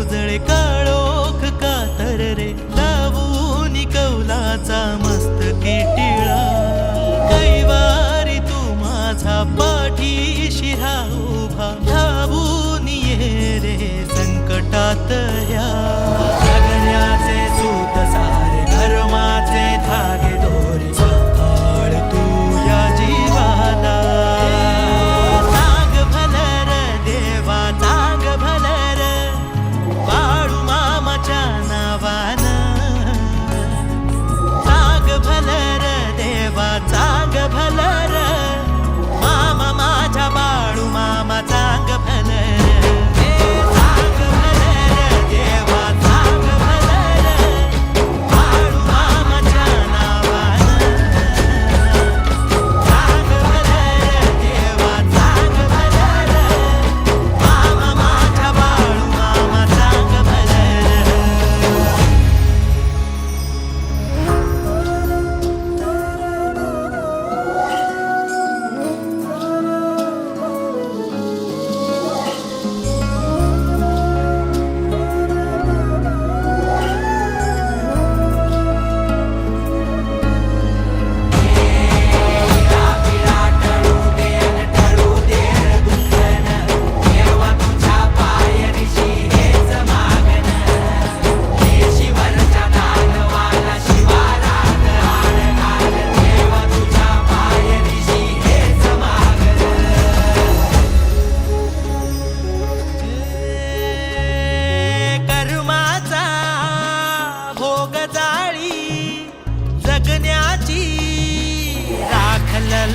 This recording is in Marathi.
उजळे काळोख कातर रे लावून कौलाचा मस्तकी टिळा कैवारी तू माझा पाठीशी उभा धावून ये रे संकटात ह्या जगण्याचे सूत सारे धर्माचे धागे दोरी सांभाळ तू या जीवाला सांग भलर देवा सांग भलर बाळू मामाच्या नावानं सांग भलर देवा सांग भलर मामा माझ्या बाळू मामा सांग भलर सांग भलर देवा सांग भलर बाळू मामाच्या नावानं सांग भलर देवा सांग भलर मामा माझ्या बाळू मामा सांग भलर कर्माचा भोग जाळी जगण्याची राखलल